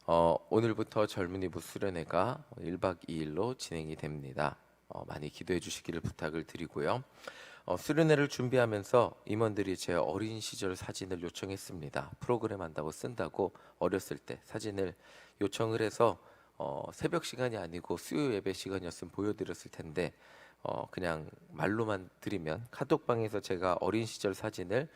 오늘부터 젊은이부 수련회가 1박 2일로 진행이 됩니다. 많이 기도해 주시기를 부탁을 드리고요. 수련회를 준비하면서 임원들이 제 어린 시절 사진을 요청했습니다. 프로그램 한다고 쓴다고 어렸을 때 사진을 요청을 해서 새벽 시간이 아니고 수요 예배 시간이었으면 보여드렸을 텐데 그냥 말로만 드리면 카톡방에서 제가 어린 시절 사진을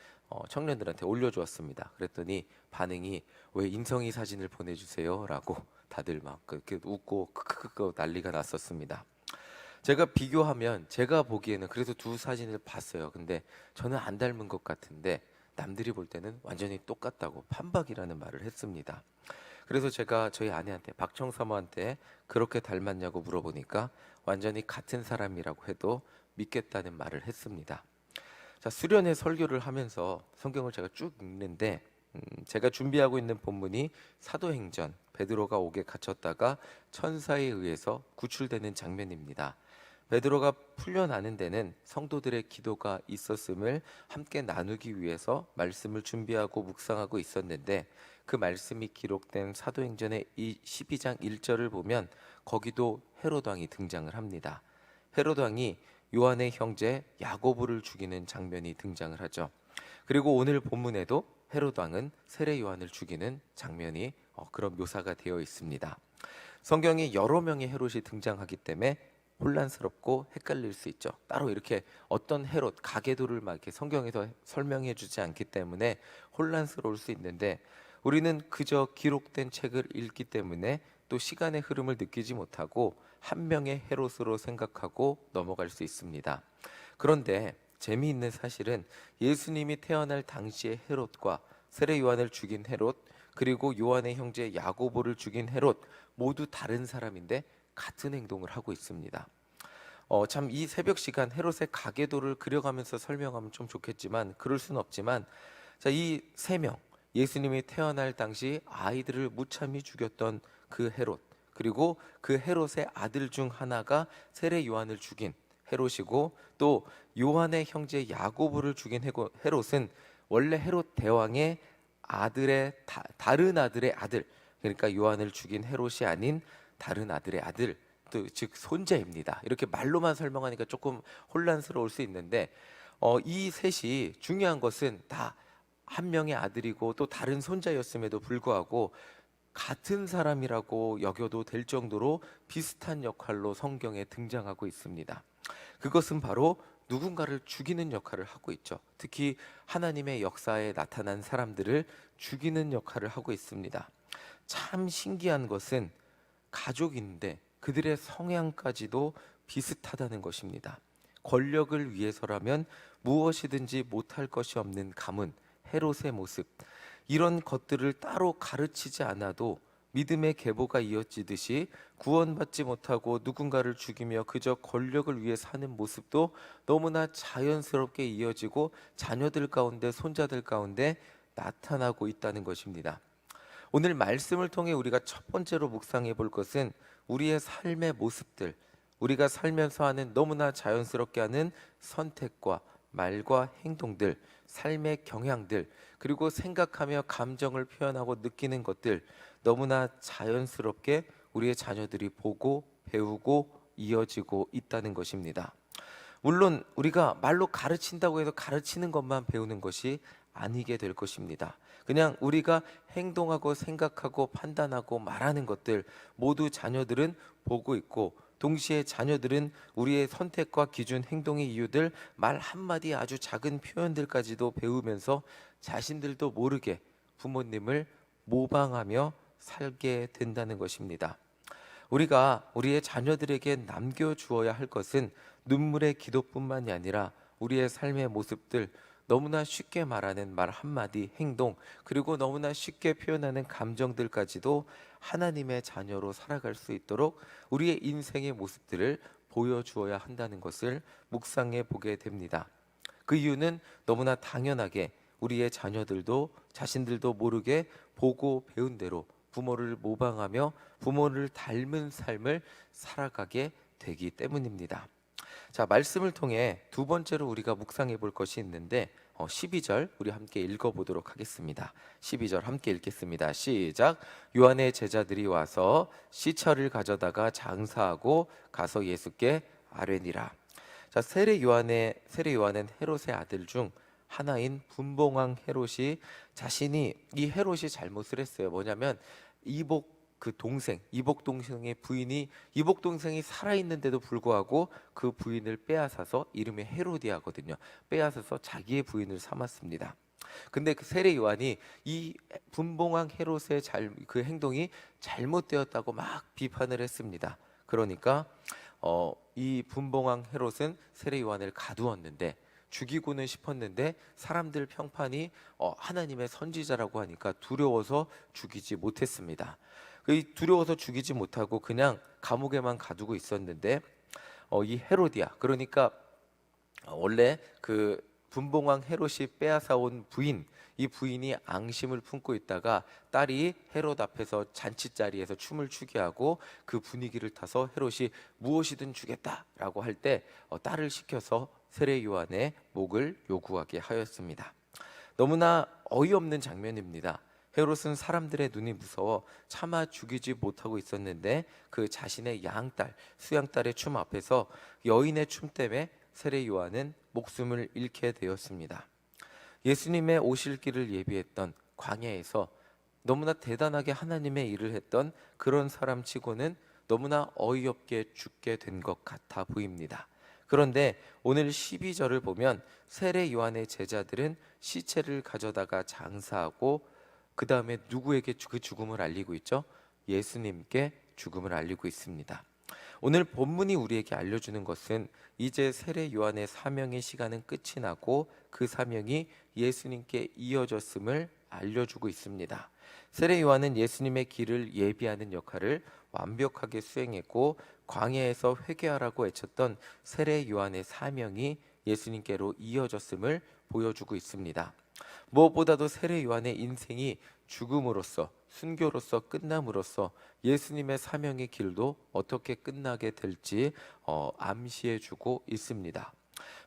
청년들한테 올려주었습니다. 그랬더니 반응이 왜 인성이 사진을 보내주세요 라고 다들 막 그렇게 웃고 크크크 난리가 났었습니다. 제가 비교하면 제가 보기에는 그래서 두 사진을 봤어요. 근데 저는 안 닮은 것 같은데 남들이 볼 때는 완전히 똑같다고 판박이라는 말을 했습니다. 그래서 제가 저희 아내한테 박청사모한테 그렇게 닮았냐고 물어보니까 완전히 같은 사람이라고 해도 믿겠다는 말을 했습니다. 자, 수련회 설교를 하면서 성경을 제가 쭉 읽는데 제가 준비하고 있는 본문이 사도행전 베드로가 옥에 갇혔다가 천사에 의해서 구출되는 장면입니다. 베드로가 풀려나는 데는 성도들의 기도가 있었음을 함께 나누기 위해서 말씀을 준비하고 묵상하고 있었는데 그 말씀이 기록된 사도행전의 12장 1절을 보면 거기도 헤롯 왕이 등장을 합니다. 헤롯 왕이 요한의 형제 야고보를 죽이는 장면이 등장을 하죠. 그리고 오늘 본문에도 헤롯 왕은 세례 요한을 죽이는 장면이 그런 묘사가 되어 있습니다. 성경에 여러 명의 헤롯이 등장하기 때문에 혼란스럽고 헷갈릴 수 있죠. 따로 이렇게 어떤 헤롯, 가계도를 막 이렇게 성경에서 설명해 주지 않기 때문에 혼란스러울 수 있는데 우리는 그저 기록된 책을 읽기 때문에 또 시간의 흐름을 느끼지 못하고 한 명의 헤롯으로 생각하고 넘어갈 수 있습니다. 그런데 재미있는 사실은 예수님이 태어날 당시의 헤롯과 세례 요한을 죽인 헤롯 그리고 요한의 형제 야고보를 죽인 헤롯 모두 다른 사람인데 같은 행동을 하고 있습니다. 참 이 새벽 시간 헤롯의 가계도를 그려가면서 설명하면 좀 좋겠지만 그럴 수는 없지만 자, 이 세 명 예수님이 태어날 당시 아이들을 무참히 죽였던 그 헤롯 그리고 그 헤롯의 아들 중 하나가 세례 요한을 죽인 헤롯이고 또 요한의 형제 야고보를 죽인 헤롯은 원래 헤롯 대왕의 아들의 다른 아들의 아들 그러니까 요한을 죽인 헤롯이 아닌 다른 아들의 아들 즉 손자입니다. 이렇게 말로만 설명하니까 조금 혼란스러울 수 있는데 이 셋이 중요한 것은 다 한 명의 아들이고 또 다른 손자였음에도 불구하고 같은 사람이라고 여겨도 될 정도로 비슷한 역할로 성경에 등장하고 있습니다. 그것은 바로 누군가를 죽이는 역할을 하고 있죠. 특히 하나님의 역사에 나타난 사람들을 죽이는 역할을 하고 있습니다. 참 신기한 것은 가족인데 그들의 성향까지도 비슷하다는 것입니다. 권력을 위해서라면 무엇이든지 못할 것이 없는 가문, 헤롯의 모습 이런 것들을 따로 가르치지 않아도 믿음의 계보가 이어지듯이 구원받지 못하고 누군가를 죽이며 그저 권력을 위해 사는 모습도 너무나 자연스럽게 이어지고 자녀들 가운데 손자들 가운데 나타나고 있다는 것입니다. 오늘 말씀을 통해 우리가 첫 번째로 묵상해 볼 것은 우리의 삶의 모습들, 우리가 살면서 하는 너무나 자연스럽게 하는 선택과 말과 행동들, 삶의 경향들, 그리고 생각하며 감정을 표현하고 느끼는 것들 너무나 자연스럽게 우리의 자녀들이 보고 배우고 이어지고 있다는 것입니다. 물론 우리가 말로 가르친다고 해서 가르치는 것만 배우는 것이 아니게 될 것입니다. 그냥 우리가 행동하고 생각하고 판단하고 말하는 것들 모두 자녀들은 보고 있고 동시에 자녀들은 우리의 선택과 기준, 행동의 이유들, 말 한마디 아주 작은 표현들까지도 배우면서 자신들도 모르게 부모님을 모방하며 살게 된다는 것입니다. 우리가 우리의 자녀들에게 남겨주어야 할 것은 눈물의 기도뿐만이 아니라 우리의 삶의 모습들, 너무나 쉽게 말하는 말 한마디, 행동, 그리고 너무나 쉽게 표현하는 감정들까지도 하나님의 자녀로 살아갈 수 있도록 우리의 인생의 모습들을 보여주어야 한다는 것을 묵상해 보게 됩니다. 그 이유는 너무나 당연하게 우리의 자녀들도 자신들도 모르게 보고 배운 대로 부모를 모방하며 부모를 닮은 삶을 살아가게 되기 때문입니다. 자, 말씀을 통해 두 번째로 우리가 묵상해 볼 것이 있는데 12절 우리 함께 읽어보도록 하겠습니다. 12절 함께 읽겠습니다. 시작. 요한의 제자들이 와서 시처를 가져다가 장사하고 가서 예수께 아뢰니라. 자, 세례 요한은 헤롯의 아들 중 하나인 분봉왕 헤롯이 자신이 이 헤롯이 잘못을 했어요. 뭐냐면 이복 동생의 부인이 이복 동생이 살아 있는데도 불구하고 그 부인을 빼앗아서 이름이 헤로디아거든요. 빼앗아서 자기의 부인을 삼았습니다. 근데 그 세례 요한이 이 분봉왕 헤롯의 그 행동이 잘못되었다고 막 비판을 했습니다. 그러니까 이 분봉왕 헤롯은 세례 요한을 가두었는데 죽이고는 싶었는데 사람들 평판이 하나님의 선지자라고 하니까 두려워서 죽이지 못했습니다. 두려워서 죽이지 못하고 그냥 감옥에만 가두고 있었는데 이 헤로디아, 그러니까 원래 그 분봉왕 헤롯이 빼앗아온 부인, 이 부인이 앙심을 품고 있다가 딸이 헤롯 앞에서 잔치자리에서 춤을 추게 하고 그 분위기를 타서 헤롯이 무엇이든 주겠다라고 할 때 딸을 시켜서 세례 요한의 목을 요구하게 하였습니다. 너무나 어이없는 장면입니다. 헤롯은 사람들의 눈이 무서워 차마 죽이지 못하고 있었는데 그 자신의 양딸, 수양딸의 춤 앞에서 여인의 춤 때문에 세례 요한은 목숨을 잃게 되었습니다. 예수님의 오실 길을 예비했던 광야에서 너무나 대단하게 하나님의 일을 했던 그런 사람치고는 너무나 어이없게 죽게 된 것 같아 보입니다. 그런데 오늘 12절을 보면 세례 요한의 제자들은 시체를 가져다가 장사하고 그 다음에 누구에게 그 죽음을 알리고 있죠? 예수님께 죽음을 알리고 있습니다. 오늘 본문이 우리에게 알려주는 것은 이제 세례 요한의 사명의 시간은 끝이 나고 그 사명이 예수님께 이어졌음을 알려주고 있습니다. 세례 요한은 예수님의 길을 예비하는 역할을 완벽하게 수행했고 광야에서 회개하라고 외쳤던 세례 요한의 사명이 예수님께로 이어졌음을 보여주고 있습니다. 무엇보다도 세례 요한의 인생이 죽음으로써 순교로서 끝남으로써 예수님의 사명의 길도 어떻게 끝나게 될지 암시해주고 있습니다.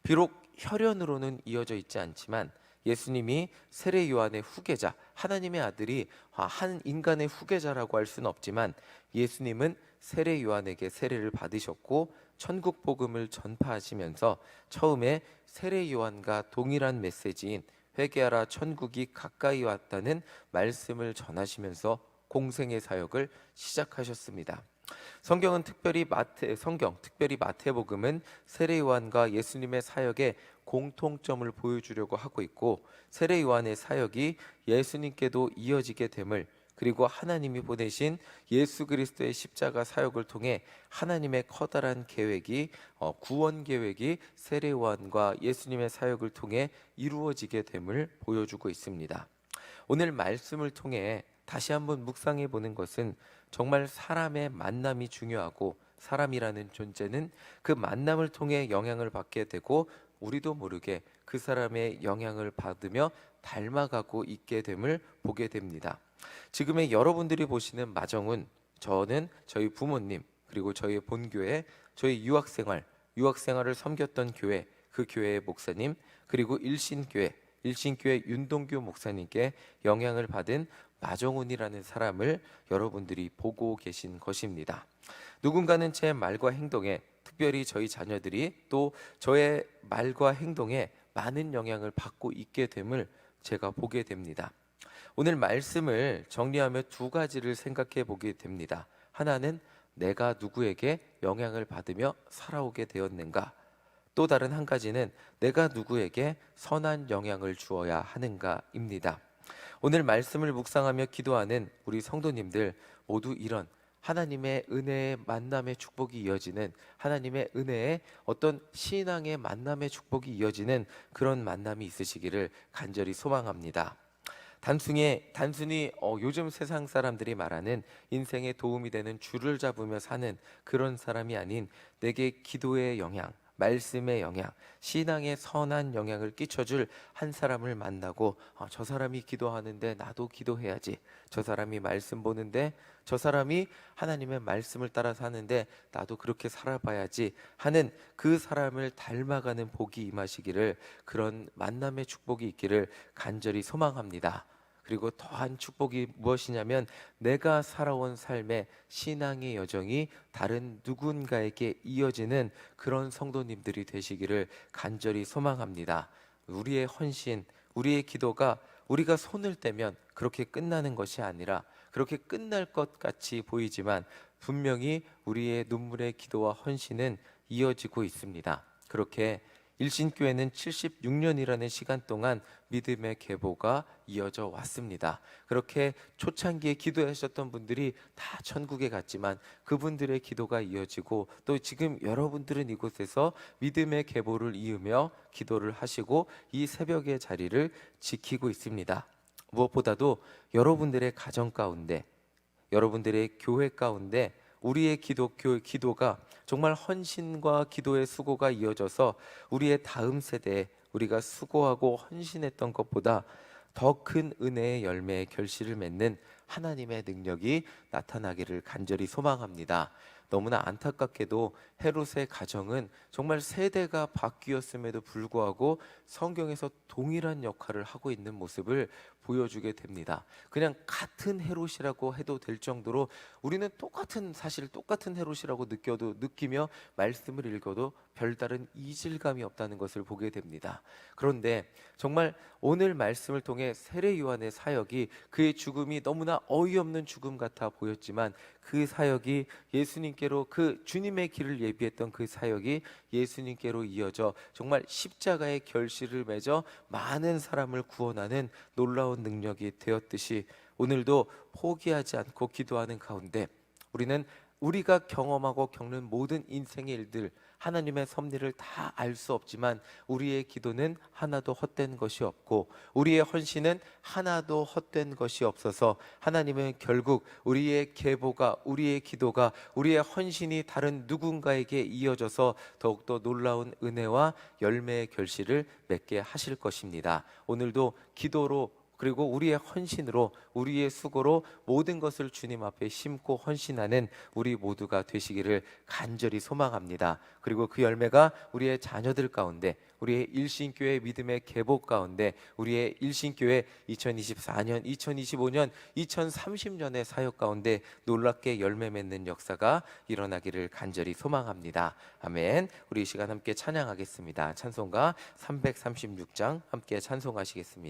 비록 혈연으로는 이어져 있지 않지만 예수님이 세례 요한의 후계자, 하나님의 아들이 한 인간의 후계자라고 할 수는 없지만 예수님은 세례 요한에게 세례를 받으셨고 천국 복음을 전파하시면서 처음에 세례 요한과 동일한 메시지인 회개하라 천국이 가까이 왔다는 말씀을 전하시면서 공생의 사역을 시작하셨습니다. 특별히 마태복음은 세례 요한과 예수님의 사역의 공통점을 보여주려고 하고 있고 세례 요한의 사역이 예수님께도 이어지게 됨을, 그리고 하나님이 보내신 예수 그리스도의 십자가 사역을 통해 하나님의 커다란 계획이 구원 계획이 세례 요한과 예수님의 사역을 통해 이루어지게 됨을 보여주고 있습니다. 오늘 말씀을 통해 다시 한번 묵상해 보는 것은 정말 사람의 만남이 중요하고 사람이라는 존재는 그 만남을 통해 영향을 받게 되고 우리도 모르게 그 사람의 영향을 받으며 닮아가고 있게 됨을 보게 됩니다. 지금의 여러분들이 보시는 마정훈, 저는 저희 부모님 그리고 저희 본교회, 저희 유학생활을 섬겼던 교회, 그 교회의 목사님, 그리고 일신교회 윤동규 목사님께 영향을 받은 마정훈이라는 사람을 여러분들이 보고 계신 것입니다. 누군가는 제 말과 행동에, 특별히 저희 자녀들이 또 저의 말과 행동에 많은 영향을 받고 있게 됨을 제가 보게 됩니다. 오늘 말씀을 정리하며 두 가지를 생각해 보게 됩니다. 하나는 내가 누구에게 영향을 받으며 살아오게 되었는가? 또 다른 한 가지는 내가 누구에게 선한 영향을 주어야 하는가입니다. 오늘 말씀을 묵상하며 기도하는 우리 성도님들 모두 이런 하나님의 은혜의 만남의 축복이 이어지는, 하나님의 은혜의 어떤 신앙의 만남의 축복이 이어지는 그런 만남이 있으시기를 간절히 소망합니다. 단순히 요즘 세상 사람들이 말하는 인생에 도움이 되는 줄을 잡으며 사는 그런 사람이 아닌 내게 기도의 영향, 말씀의 영향, 신앙에 선한 영향을 끼쳐줄 한 사람을 만나고 저 사람이 기도하는데 나도 기도해야지. 저 사람이 말씀 보는데 저 사람이 하나님의 말씀을 따라 사는데 나도 그렇게 살아봐야지 하는 그 사람을 닮아가는 복이 임하시기를, 그런 만남의 축복이 있기를 간절히 소망합니다. 그리고 더한 축복이 무엇이냐면 내가 살아온 삶의 신앙의 여정이 다른 누군가에게 이어지는 그런 성도님들이 되시기를 간절히 소망합니다. 우리의 헌신, 우리의 기도가 우리가 손을 떼면 그렇게 끝나는 것이 아니라, 그렇게 끝날 것 같이 보이지만 분명히 우리의 눈물의 기도와 헌신은 이어지고 있습니다. 그렇게 일신교회는 76년이라는 시간 동안 믿음의 계보가 이어져 왔습니다. 그렇게 초창기에 기도하셨던 분들이 다 천국에 갔지만 그분들의 기도가 이어지고, 또 지금 여러분들은 이곳에서 믿음의 계보를 이으며 기도를 하시고 이 새벽의 자리를 지키고 있습니다. 무엇보다도 여러분들의 가정 가운데, 여러분들의 교회 가운데 우리의 기도가 정말 헌신과 기도의 수고가 이어져서 우리의 다음 세대에 우리가 수고하고 헌신했던 것보다 더 큰 은혜의 열매의 결실을 맺는 하나님의 능력이 나타나기를 간절히 소망합니다. 너무나 안타깝게도 헤롯의 가정은 정말 세대가 바뀌었음에도 불구하고 성경에서 동일한 역할을 하고 있는 모습을 보여주게 됩니다. 그냥 같은 헤롯이라고 해도 될 정도로 우리는 사실 똑같은 헤롯이라고 느끼며 말씀을 읽어도 별다른 이질감이 없다는 것을 보게 됩니다. 그런데 정말 오늘 말씀을 통해 세례 요한의 사역이, 그의 죽음이 너무나 어이없는 죽음 같아 보였지만 그 사역이 예수님께로, 그 주님의 길을 예비했던 그 사역이 예수님께로 이어져 정말 십자가의 결실을 맺어 많은 사람을 구원하는 놀라운 능력이 되었듯이, 오늘도 포기하지 않고 기도하는 가운데 우리가 경험하고 겪는 모든 인생의 일들, 하나님의 섭리를 다 알 수 없지만 우리의 기도는 하나도 헛된 것이 없고 우리의 헌신은 하나도 헛된 것이 없어서 하나님은 결국 우리의 계보가, 우리의 기도가, 우리의 헌신이 다른 누군가에게 이어져서 더욱더 놀라운 은혜와 열매의 결실을 맺게 하실 것입니다. 오늘도 기도로, 그리고 우리의 헌신으로, 우리의 수고로 모든 것을 주님 앞에 심고 헌신하는 우리 모두가 되시기를 간절히 소망합니다. 그리고 그 열매가 우리의 자녀들 가운데, 우리의 일신교회 믿음의 계보 가운데, 우리의 일신교회 2024년, 2025년, 2030년의 사역 가운데 놀랍게 열매 맺는 역사가 일어나기를 간절히 소망합니다. 아멘. 우리 이 시간 함께 찬양하겠습니다. 찬송가 336장 함께 찬송하시겠습니다.